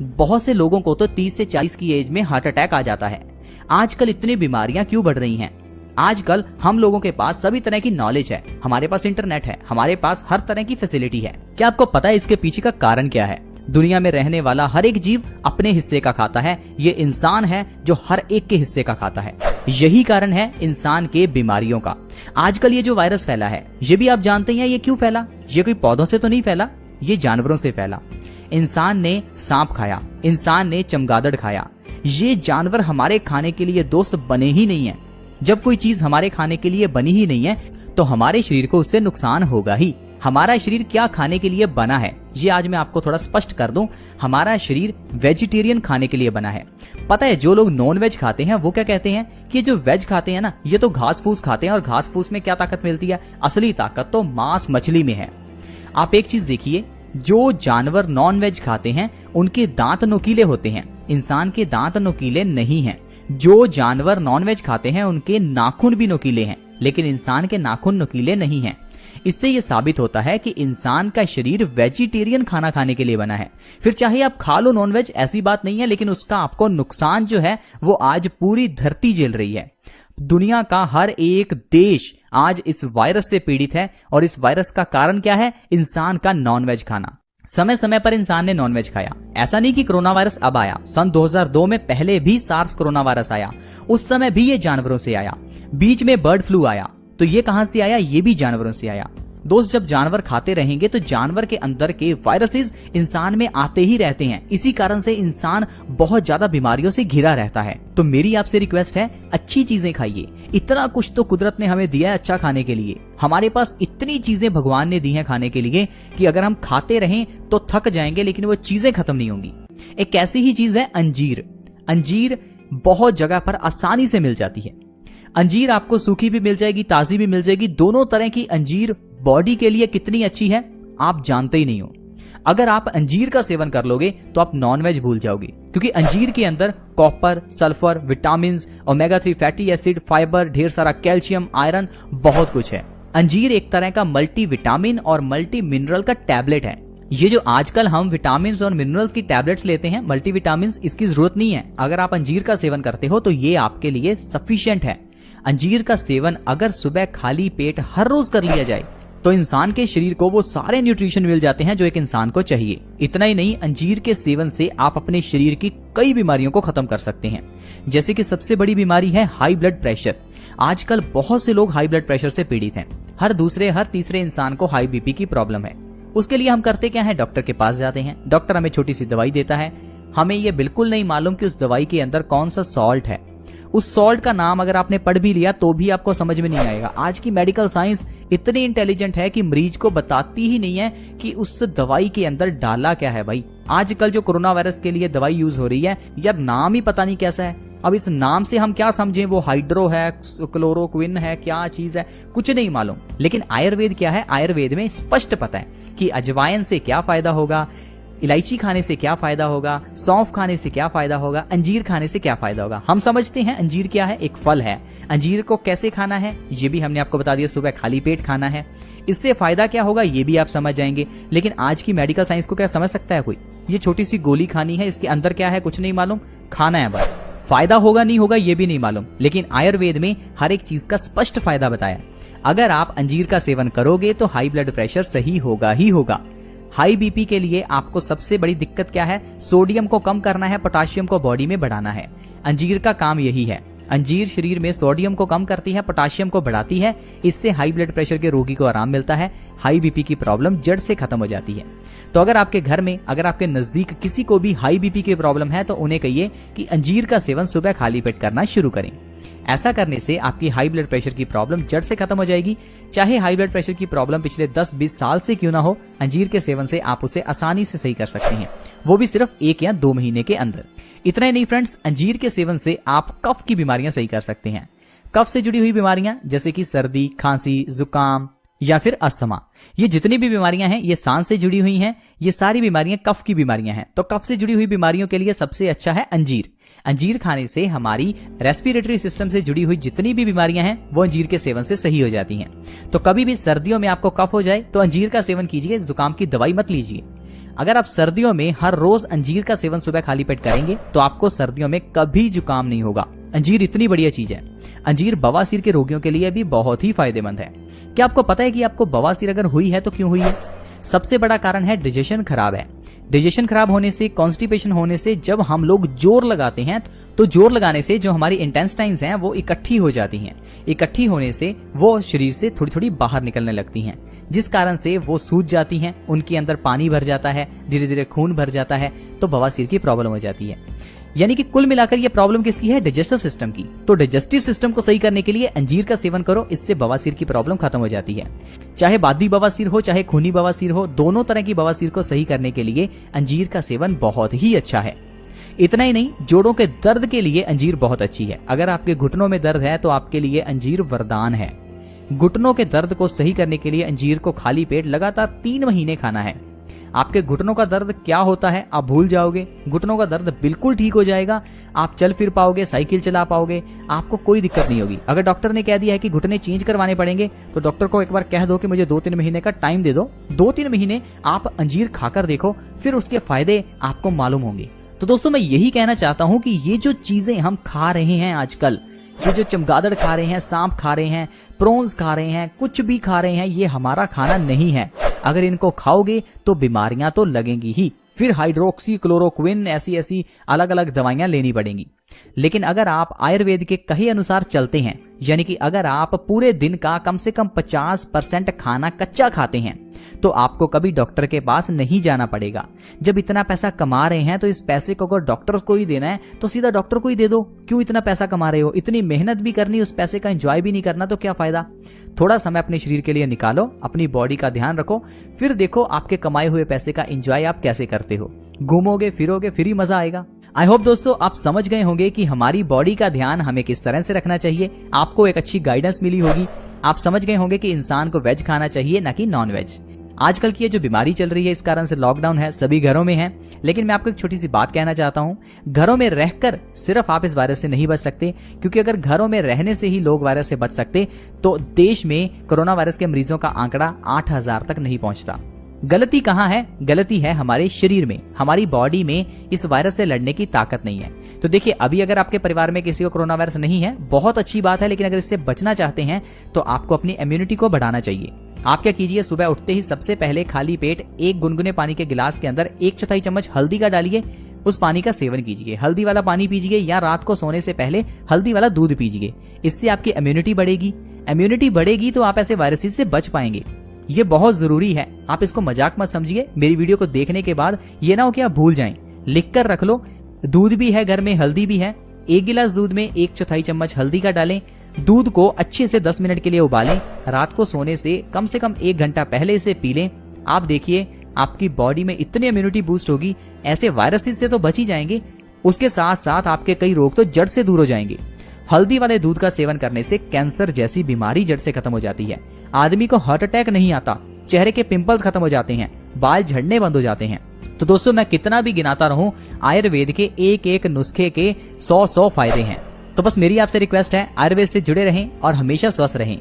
बहुत से लोगों को तो 30 से 40 की एज में हार्ट अटैक आ जाता है। आजकल इतनी बीमारियां क्यों बढ़ रही हैं? आजकल हम लोगों के पास सभी तरह की नॉलेज है, हमारे पास इंटरनेट है, हमारे पास हर तरह की फैसिलिटी है। क्या आपको पता है इसके पीछे का कारण क्या है? दुनिया में रहने वाला हर एक जीव अपने हिस्से का खाता है। ये इंसान है जो हर एक के हिस्से का खाता है। यही कारण है इंसान के बीमारियों का। आजकल ये जो वायरस फैला है, ये भी आप जानते हैं ये क्यों फैला? ये कोई पौधों से तो नहीं फैला, ये जानवरों से फैला। इंसान ने सांप खाया, इंसान ने चमगादड़ खाया। ये जानवर हमारे खाने के लिए दोस्त बने ही नहीं है। जब कोई चीज हमारे खाने के लिए बनी ही नहीं है तो हमारे शरीर को उससे नुकसान होगा ही। हमारा शरीर क्या खाने के लिए बना है, ये आज मैं आपको थोड़ा स्पष्ट कर दूं। हमारा शरीर वेजिटेरियन खाने के लिए बना है। पता है जो लोग नॉन वेज खाते हैं वो क्या कहते हैं कि जो वेज खाते हैं ना, ये तो घास फूस खाते हैं। और घास फूस में क्या ताकत मिलती है? असली ताकत तो मांस मछली में है। आप एक चीज देखिए, जो जानवर नॉन वेज खाते हैं उनके दांत नुकीले होते हैं, इंसान के दांत नुकीले नहीं हैं। जो जानवर नॉन वेज खाते हैं उनके नाखून भी नुकीले हैं, लेकिन इंसान के नाखून नुकीले नहीं हैं। इससे यह साबित होता है कि इंसान का शरीर वेजिटेरियन खाना खाने के लिए बना है। फिर चाहे आप खा लो नॉनवेज, ऐसी बात नहीं है, लेकिन उसका आपको नुकसान जो है वो आज पूरी धरती झेल रही है। दुनिया का हर एक देश आज इस वायरस से पीड़ित है। और इस वायरस का कारण क्या है? इंसान का नॉनवेज खाना। समय समय पर इंसान ने नॉनवेज खाया। ऐसा नहीं कि कोरोना वायरस अब आया, सन 2002 में पहले भी सार्स कोरोना वायरस आया, उस समय भी ये जानवरों से आया। बीच में बर्ड फ्लू आया, तो ये कहां से आया? ये भी जानवरों से आया। दोस्त, जब जानवर खाते रहेंगे तो जानवर के अंदर के वायरसेस इंसान में आते ही रहते हैं। इसी कारण से इंसान बहुत ज्यादा बीमारियों से घिरा रहता है। तो मेरी आपसे रिक्वेस्ट है, अच्छी चीजें खाइए। इतना कुछ तो कुदरत ने हमें दिया है अच्छा खाने के लिए। हमारे पास इतनी चीजें भगवान ने दी हैं खाने के लिए कि अगर हम खाते रहें तो थक जाएंगे, लेकिन वो चीजें खत्म नहीं होंगी। एक ऐसी ही चीज है अंजीर। अंजीर बहुत जगह पर आसानी से मिल जाती है। अंजीर आपको सूखी भी मिल जाएगी, ताजी भी मिल जाएगी। दोनों तरह की अंजीर बॉडी के लिए कितनी अच्छी है आप जानते ही नहीं हो। अगर आप अंजीर का सेवन कर लोगे तो आप नॉनवेज भूल जाओगे, क्योंकि अंजीर के अंदर copper, sulphur, vitamins, omega 3 fatty acid, fibre, ढेर सारा कैल्शियम, आयरन, बहुत कुछ है। अंजीर एक तरह का मल्टी विटामिन और मल्टी मिनरल का टैबलेट है। ये जो आजकल हम विटामिन और मिनरल्स की टैबलेट्स लेते हैं, मल्टीविटामिन, इसकी जरूरत नहीं है। अगर आप अंजीर का सेवन करते हो तो ये आपके लिए सफिशिएंट है। अंजीर का सेवन अगर सुबह खाली पेट हर रोज कर लिया जाए तो इंसान के शरीर को वो सारे न्यूट्रिशन मिल जाते हैं जो एक इंसान को चाहिए। इतना ही नहीं, अंजीर के सेवन से आप अपने शरीर की कई बीमारियों को खत्म कर सकते हैं। जैसे कि सबसे बड़ी बीमारी है हाई ब्लड प्रेशर। आजकल बहुत से लोग हाई ब्लड प्रेशर से पीड़ित हैं। हर दूसरे हर तीसरे इंसान को हाई बीपी की प्रॉब्लम है। उसके लिए हम करते क्या है? डॉक्टर के पास जाते हैं। डॉक्टर हमें छोटी सी दवाई देता है। हमें यह बिल्कुल नहीं मालूम कि उस दवाई के अंदर कौन सा सॉल्ट है। उस सॉल्ट का नाम अगर आपने पढ़ भी लिया तो भी आपको समझ में नहीं आएगा। आज की मेडिकल साइंस इतनी इंटेलिजेंट है कि मरीज को बताती ही नहीं है कि उस दवाई के अंदर डाला क्या है। भाई, आजकल जो कोरोना वायरस के लिए दवाई यूज हो रही है, यार नाम ही पता नहीं कैसा है। अब इस नाम से हम क्या समझें? वो हाइड्रो है, क्लोरोक्विन है, क्या चीज है, कुछ नहीं मालूम। लेकिन आयुर्वेद क्या है? आयुर्वेद में स्पष्ट पता है कि अजवाइन से क्या फायदा होगा, इलायची खाने से क्या फायदा होगा, सौंफ खाने से क्या फायदा होगा, अंजीर खाने से क्या फायदा होगा। हम समझते हैं अंजीर क्या है? एक फल है। अंजीर को कैसे खाना है ये भी हमने आपको बता दिया। सुबह खाली पेट खाना है। इससे फायदा क्या होगा ये भी आप समझ जाएंगे। लेकिन आज की मेडिकल साइंस को क्या समझ सकता है कोई? ये छोटी सी गोली खानी है, इसके अंदर क्या है कुछ नहीं मालूम, खाना है बस। फायदा होगा नहीं होगा ये भी नहीं मालूम। लेकिन आयुर्वेद में हर एक चीज का स्पष्ट फायदा बताया। अगर आप अंजीर का सेवन करोगे तो हाई ब्लड प्रेशर सही होगा ही होगा। हाई बीपी के लिए आपको सबसे बड़ी दिक्कत क्या है? सोडियम को कम करना है, पोटाशियम को बॉडी में बढ़ाना है। अंजीर का काम यही है। अंजीर शरीर में सोडियम को कम करती है, पोटाशियम को बढ़ाती है। इससे हाई ब्लड प्रेशर के रोगी को आराम मिलता है। हाई बीपी की प्रॉब्लम जड़ से खत्म हो जाती है। तो अगर आपके घर में, अगर आपके नजदीक किसी को भी हाई बीपी की प्रॉब्लम है तो उन्हें कहिए कि अंजीर का सेवन सुबह खाली पेट करना शुरू करें। ऐसा करने से आपकी हाई ब्लड प्रेशर की प्रॉब्लम जड़ से खत्म हो जाएगी। चाहे हाई ब्लड प्रेशर की प्रॉब्लम पिछले 10-20 साल से क्यों ना हो, अंजीर के सेवन से आप उसे आसानी से सही कर सकते हैं, वो भी सिर्फ 1 या 2 महीने के अंदर। इतना ही नहीं फ्रेंड्स, अंजीर के सेवन से आप कफ की बीमारियां सही कर सकते हैं। कफ से जुड़ी हुई बीमारियां जैसे कि सर्दी, खांसी, जुकाम या फिर अस्थमा, ये जितनी भी बीमारियां हैं ये सांस से जुड़ी हुई हैं। ये सारी बीमारियां कफ की बीमारियां हैं। तो कफ से जुड़ी हुई बीमारियों के लिए सबसे अच्छा है अंजीर। अंजीर खाने से हमारी रेस्पिरेटरी सिस्टम से जुड़ी हुई जितनी भी बीमारियां हैं वो अंजीर के सेवन से सही हो जाती हैं। तो कभी भी सर्दियों में आपको कफ हो जाए तो अंजीर का सेवन कीजिए, जुकाम की दवाई मत लीजिए। अगर आप सर्दियों में हर रोज अंजीर का सेवन सुबह खाली पेट करेंगे तो आपको सर्दियों में कभी जुकाम नहीं होगा। अंजीर इतनी बढ़िया चीज है। अंजीर बवासीर के रोगियों के लिए भी बहुत ही फायदेमंद है। क्या आपको पता है कि आपको बवासीर अगर हुई है तो क्यों हुई है? सबसे बड़ा कारण है डाइजेशन खराब है। डाइजेशन खराब होने से, कॉन्स्टिपेशन होने से जब हम लोग जोर लगाते हैं तो जोर लगाने से जो हमारी इंटेस्टाइन्स हैं वो इकट्ठी हो जाती हैं। इकट्ठी होने से वो शरीर से थोड़ी थोड़ी बाहर निकलने लगती हैं, जिस कारण से वो सूज जाती हैं, उनके अंदर पानी भर जाता है, धीरे धीरे खून भर जाता है, तो बवासीर की प्रॉब्लम हो जाती है। यानी कि कुल मिलाकर ये प्रॉब्लम किसकी है? डाइजेस्टिव सिस्टम की। तो डाइजेस्टिव सिस्टम को सही करने के लिए अंजीर का सेवन करो, इससे बवासीर की प्रॉब्लम खत्म हो जाती है। चाहे बादी बवासीर हो चाहे खूनी बवासीर हो, दोनों तरह की बवासीर को सही करने के लिए अंजीर का सेवन बहुत ही अच्छा है। इतना ही नहीं, जोड़ों के दर्द के लिए अंजीर बहुत अच्छी है। अगर आपके घुटनों में दर्द है तो आपके लिए अंजीर वरदान है। घुटनों के दर्द को सही करने के लिए अंजीर को खाली पेट लगातार 3 महीने खाना है। आपके घुटनों का दर्द क्या होता है आप भूल जाओगे। घुटनों का दर्द बिल्कुल ठीक हो जाएगा। आप चल फिर पाओगे, साइकिल चला पाओगे, आपको कोई दिक्कत नहीं होगी। अगर डॉक्टर ने कह दिया है कि घुटने चेंज करवाने पड़ेंगे तो डॉक्टर को एक बार कह दो कि मुझे 2-3 महीने का टाइम दे दो। 2-3 महीने आप अंजीर खाकर देखो, फिर उसके फायदे आपको मालूम होंगे। तो दोस्तों मैं यही कहना चाहता हूं कि ये जो चीजें हम खा रहे हैं आजकल, ये जो चमगादड़ खा रहे हैं, सांप खा रहे हैं, प्रॉन्स खा रहे हैं, कुछ भी खा रहे हैं, ये हमारा खाना नहीं है। अगर इनको खाओगे तो बीमारियां तो लगेंगी ही, फिर हाइड्रोक्सी क्लोरोक्विन ऐसी अलग अलग दवाइयां लेनी पड़ेंगी। लेकिन अगर आप आयुर्वेद के कहे अनुसार चलते हैं, यानी कि अगर आप पूरे दिन का कम से कम 50% खाना कच्चा खाते हैं, तो आपको कभी डॉक्टर के पास नहीं जाना पड़ेगा। जब इतना पैसा कमा रहे हैं तो इस पैसे को अगर डॉक्टर को ही देना है तो सीधा डॉक्टर को ही दे दो। क्यों इतना पैसा कमा रहे हो? इतनी मेहनत भी करनी, उस पैसे का एंजॉय भी नहीं करना, तो क्या फायदा? थोड़ा समय अपने शरीर के लिए निकालो, अपनी बॉडी का ध्यान रखो, फिर देखो आपके कमाए हुए पैसे का एंजॉय आप कैसे करते हो। घूमोगे फिरोगे फिर ही मजा आएगा। आई होप दोस्तों आप समझ गए होंगे कि हमारी बॉडी का ध्यान हमें किस तरह से रखना चाहिए। आपको एक अच्छी गाइडेंस मिली होगी। आप समझ गए होंगे कि इंसान को वेज खाना चाहिए, ना कि नॉन वेज। आजकल की ये जो बीमारी चल रही है, इस कारण से लॉकडाउन है, सभी घरों में है। लेकिन मैं आपको एक छोटी सी बात कहना चाहता हूं, घरों में रहकर सिर्फ आप इस वायरस से नहीं बच सकते, क्योंकि अगर घरों में रहने से ही लोग वायरस से बच सकते तो देश में कोरोना वायरस के मरीजों का आंकड़ा 8000 तक नहीं पहुंचता। गलती कहां है? गलती है हमारे शरीर में, हमारी बॉडी में इस वायरस से लड़ने की ताकत नहीं है। तो देखिए, अभी अगर आपके परिवार में किसी को कोरोना वायरस नहीं है, बहुत अच्छी बात है, लेकिन अगर इससे बचना चाहते हैं तो आपको अपनी इम्यूनिटी को बढ़ाना चाहिए। आप क्या कीजिए, सुबह उठते ही सबसे पहले खाली पेट 1 गुनगुने पानी के गिलास के अंदर 1/4 चम्मच हल्दी का डालिए, उस पानी का सेवन कीजिए। हल्दी वाला पानी पीजिए या रात को सोने से पहले हल्दी वाला दूध पीजिए। इससे आपकी इम्यूनिटी बढ़ेगी। इम्यूनिटी बढ़ेगी तो आप ऐसे वायरसेस से बच पाएंगे। ये बहुत जरूरी है, आप इसको मजाक मत समझिए। मेरी वीडियो को देखने के बाद ये ना हो कि आप भूल जाएं, लिख कर रख लो। दूध भी है घर में, हल्दी भी है। 1 गिलास दूध में 1/4 चम्मच हल्दी का डालें। दूध को अच्छे से 10 मिनट के लिए उबालें। रात को सोने से कम 1 घंटा पहले इसे पी लें। आप देखिए आपकी बॉडी में इतनी इम्यूनिटी बूस्ट होगी, ऐसे वायरसेस से तो बच ही जाएंगे, उसके साथ साथ आपके कई रोग तो जड़ से दूर हो जाएंगे। हल्दी वाले दूध का सेवन करने से कैंसर जैसी बीमारी जड़ से खत्म हो जाती है। आदमी को हार्ट अटैक नहीं आता, चेहरे के पिंपल्स खत्म हो जाते हैं, बाल झड़ने बंद हो जाते हैं। तो दोस्तों मैं कितना भी गिनाता रहूं, आयुर्वेद के एक नुस्खे के 100 फायदे हैं। तो बस मेरी आपसे रिक्वेस्ट है, आयुर्वेद से जुड़े रहें और हमेशा स्वस्थ रहें।